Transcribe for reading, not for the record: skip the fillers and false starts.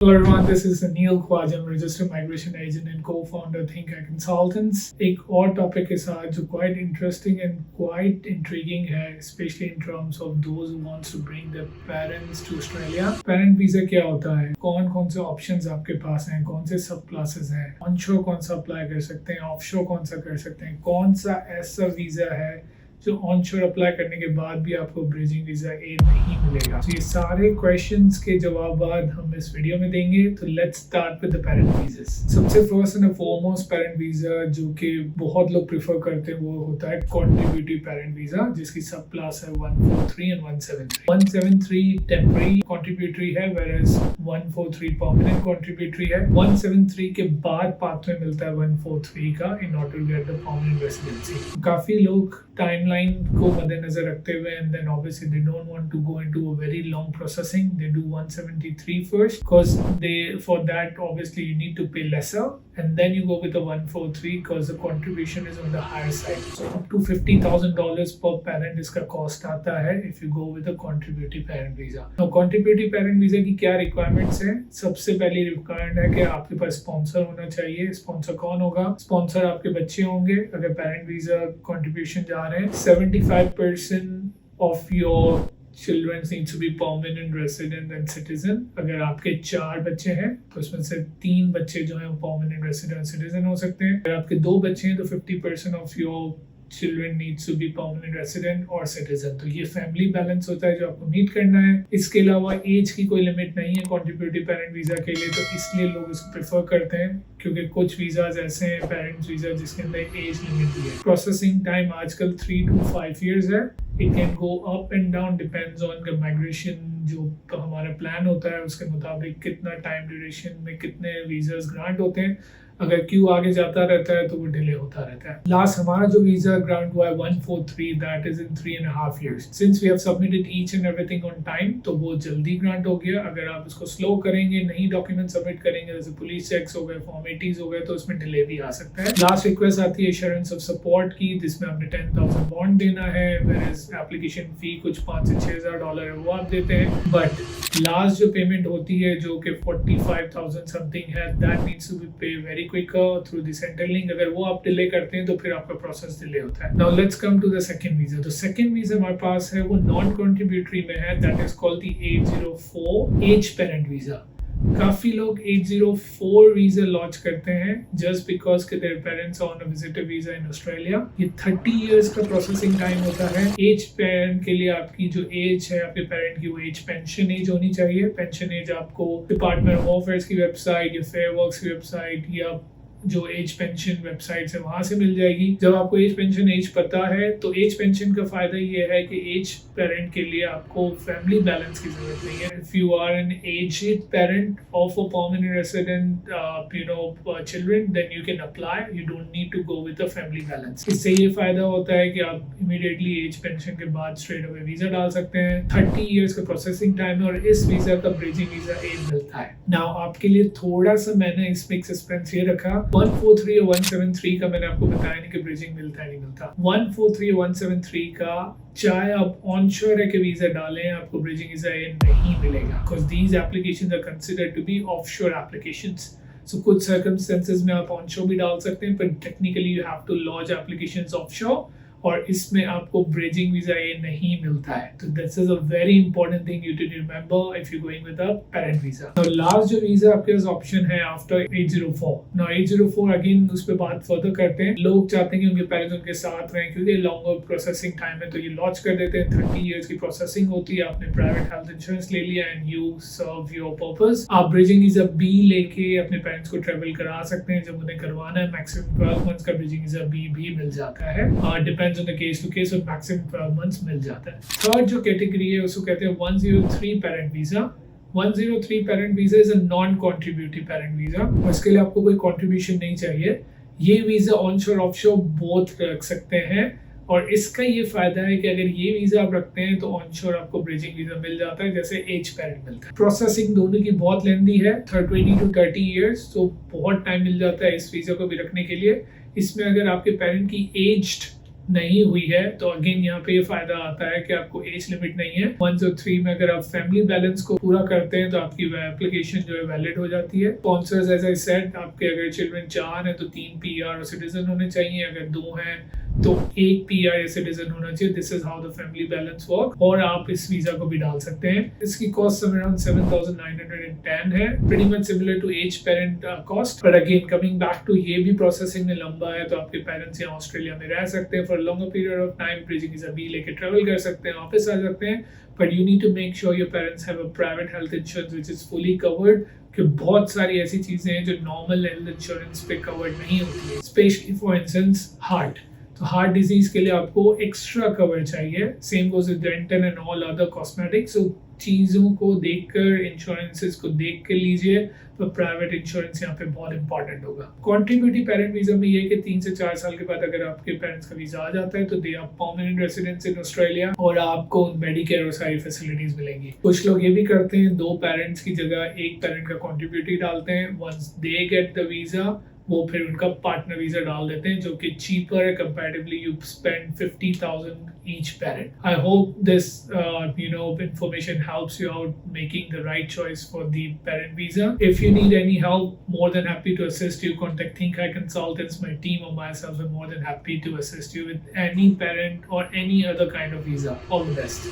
Hello everyone, this is Anil Khwaja, I'm a registered migration agent and co-founder Think Air Consultants. एक और topic के साथ जो quite interesting and quite intriguing है, especially in terms of those who wants to bring their parents to Australia. Parent visa क्या होता है, कौन कौन से options आपके पास हैं, कौन से सब classes हैं, onshore कौन सा अप्लाई कर सकते हैं, offshore कौन सा कर सकते हैं, कौन सा ऐसा वीज़ा है जो ऑनशोर अप्लाई करने के बाद भी आपको ब्रिजिंग वीजा ए नहीं मिलेगा। तो ये सारे क्वेश्चंस के जवाब हम इस वीडियो में देंगे। तो let's start with the parent visas. सबसे first and foremost parent visa जो कि बहुत लोग प्रेफर करते हैं वो होता है कंट्रीब्यूटिव पेरेंट वीजा, जिसकी सब क्लास है 143 एंड 173। 173 टेम्पररी कंट्रीब्यूटरी है, whereas 143 परमानेंट कंट्रीब्यूटरी है। 173 के बाद पाथवे मिलता है 143 का in order to get the permanent residency. काफी लोग टाइमलाइन को मद्देनजर रखते हुए and then obviously they don't want to go into a very long processing, they do 173 first because for that obviously you need to pay lesser and then you go with the 143 because the contribution is on the higher side, so up to $50,000 per parent इसका cost आता है if you go with a contributive parent visa. Now contributive parent visa की क्या requirements है? सबसे पहली requirement है कि आपके पास sponsor होना चाहिए। sponsor कौन होगा? sponsor आपके बच्चे होंगे। अगर parent visa contribution जा रहे हैं 75% of your children needs to be permanent resident and citizen। अगर आपके 4 बच्चे हैं तो उसमें से 3 बच्चे जो हैं permanent resident citizen हो सकते हैं। अगर आपके 2 बच्चे हैं तो 50% of your children needs to be permanent resident or citizen। तो ये फैमिली बैलेंस होता है जो आपको मीट करना है। इसके अलावा एज की कोई लिमिट नहीं है कंट्रीब्यूटिव पेरेंट वीजा के लिए, तो इसलिए लोग इसको प्रेफर करते हैं क्योंकि कुछ वीजाज ऐसे हैं पेरेंट्स वीजा जिसके अंदर एज लिमिट भी है। प्रोसेसिंग टाइम आजकल 3 to 5 years है। It can go up and down, depends on the migration जो हमारा प्लान होता है उसके मुताबिक कितना टाइम ड्यूरेशन में कितने वीजाज ग्रांट होते हैं। अगर क्यू आगे जाता रहता है तो वो डिले होता रहता है। लास्ट हमारा जो वीजा ग्रांट हुआ है 143, that is in 3.5 years। Since we have submitted each and everything on time तो वो जल्दी ग्रांट हो गया। अगर आप इसको स्लो करेंगे, नहीं डॉक्यूमेंट सबमिट करेंगे, जैसे पुलिस चेक्स हो गए, फॉर्मेलिटीज हो गए, तो उसमें डिले भी आ सकता है। लास्ट रिक्वेस्ट आती है एश्योरेंस ऑफ सपोर्ट की, जिसमें आपने 10,000 बॉन्ड देना है, वेयरएज एप्लीकेशन फी कुछ $5,000 से $6,000 है वो आप देते हैं। बट लास्ट जो पेमेंट होती है जो कि 45,000 समथिंग है, that needs to be pay very quicker through the central link. अगर वो आप डिले करते हैं तो फिर आपका प्रोसेस डिले होता है। Now let's come to the second visa. तो सेकंड वीजा हमारे पास है वो नॉन कंट्रीब्यूटरी में है, that is called the 804 as parent visa. काफी लोग 804 वीजा लॉन्च करते हैं जस्ट बिकॉज के their parents on a visitor visa in Australia. ये 30 इयर्स का प्रोसेसिंग टाइम होता है। एज पेरेंट के लिए आपकी जो एज है आपके पेरेंट की वो एज पेंशन एज होनी चाहिए। पेंशन एज आपको डिपार्टमेंट ऑफ अफेयर्स की वेबसाइट या फेयर वर्क्स की वेबसाइट या जो एज पेंशन वेबसाइट है वहां से मिल जाएगी। जब आपको एज पेंशन एज पता है तो एज पेंशन का फायदा ये है कि एज पेरेंट के लिए आपको फैमिली बैलेंस की जरूरत नहीं है। If you are an aged parent of a permanent resident children then you can apply, you don't need to go with a family balance. इससे ये फायदा होता है कि आप इमीडिएटली एज पेंशन के बाद स्ट्रेट अवे वीजा डाल सकते हैं। 30 इयर्स का प्रोसेसिंग टाइम और इस वीजा का ब्रिजिंग वीजा एज मिलता है। नाउ आपके लिए थोड़ा सा मैंने इसमें एक सस्पेंस ये रखा, 143 और 173 का मैंने आपको बताया नहीं कि ब्रिजिंग मिलता है नहीं मिलता। 143 और 173 का चाहे आप ऑनशोर है कि वीजा डालें आपको ब्रिजिंग वीजा नहीं मिलेगा because these applications are considered to be offshore applications. So कुछ सर्कमस्टेंसेस में आप ऑनशोर भी डाल सकते हैं, पर technically you have to launch applications offshore और इसमें आपको ब्रिजिंग वीजा ये नहीं मिलता है। तो this is a very important thing you to remember if you going with a parent visa. तो लास्ट जो वीजा आपके पास ऑप्शन है आफ्टर 804। नाउ 804 अगेन उस पे बात फर्दर करते हैं। लोग चाहते हैं कि उनके पेरेंट्स उनके साथ रहें क्योंकि लॉन्गर प्रोसेसिंग टाइम है तो ये लॉन्च कर देते हैं। 30 इयर्स की प्रोसेसिंग होती है, आपने प्राइवेट हेल्थ इंश्योरेंस ले लिया and you serve your purpose. आप ब्रिजिंग वीजा बी लेके अपने पेरेंट्स को ट्रेवल करा सकते हैं जब उन्हें करवाना है। मैक्सिमम 12 मंथ्स का ब्रिजिंग वीजा बी भी मिल जाता है, depends on the case to case, और मैक्सिमम 12 मंथ्स मिल जाता है। थर्ड जो कैटेगरी है उसको कहते हैं 103 parent visa. 103 parent visa is a non contributive parent visa और इसके लिए आपको कोई कंट्रीब्यूशन नहीं चाहिए। ये वीजा ऑनशोर ऑफशोर बोथ रख सकते हैं और इसका ये फायदा है कि अगर ये वीजा आप रखते हैं तो ऑनशोर आपको ब्रिजिंग वीजा मिल जाता है जैसे एज पेरेंट मिलता है। प्रोसेसिंग दोनों की बहुत लेंथी है, 20 to 30 इयर्स, तो बहुत टाइम मिल जाता है इस वीजा को भी रखने के लिए। इसमें अगर आपके पेरेंट की एज्ड नहीं हुई है तो अगेन यहाँ पे ये फायदा आता है कि आपको एज लिमिट नहीं है। 103 में अगर आप फैमिली बैलेंस को पूरा करते हैं तो आपकी एप्लीकेशन जो है वैलिड हो जाती है। स्पॉन्सर्स एज आई सेड, आपके अगर चिल्ड्रन 4 हैं तो 3 पीआर और सिटीजन होने चाहिए, अगर 2 हैं तो 1 पीआर या सिटीजन होना चाहिए। This is how the family balance work, और आप इस वीजा को भी डाल सकते हैं। इसकी कॉस्ट अराउंड 7,910 है, pretty much similar to aged parent cost, but again coming back to ये भी प्रोसेसिंग में लंबा है, तो आपके पेरेंट्स यहाँ ऑस्ट्रेलिया में रह सकते हैं for longer period of time, bridging visa भी लेके ट्रेवल कर सकते हैं, वापस आ सकते हैं, but you need to make sure your parents have a private health insurance which is fully covered, कि बहुत सारी ऐसी चीजें हैं जो नॉर्मल हेल्थ इंश्योरेंस पे कवर्ड नहीं होती है, स्पेशली फॉर इंस्टेंस हार्ट। तो हार्ट डिजीज के लिए आपको एक्स्ट्रा कवर चाहिए, same goes with dental and all other cosmetics. So चीज़ों को देखकर, इंश्योरेंसेस को देख कर लीजिए, तो प्राइवेट इंश्योरेंस यहाँ पे बहुत इंपॉर्टेंट होगा। कॉन्ट्रीब्यूटिव पेरेंट वीजा में ये कि 3 से 4 साल के बाद अगर आपके पेरेंट्स का वीजा आ जाता है तो they are permanent residents in Australia, और आपको मेडिकेयर और सारी फैसिलिटीज मिलेंगी। कुछ लोग ये भी करते हैं, 2 पेरेंट्स की जगह 1 पेरेंट का कॉन्ट्रीब्यूटिव डालते हैं। Once they get the visa, वो फिर उनका पार्टनर वीजा डाल देते हैं, जो कि चीपर है comparatively. You spend 50,000 each parent. I hope this information helps you out making the right choice for the parent visa. If you need any help, more than happy to assist you. Contact Think High Consultants. My team or myself are more than happy to assist you with any parent or any other kind of visa. All the best.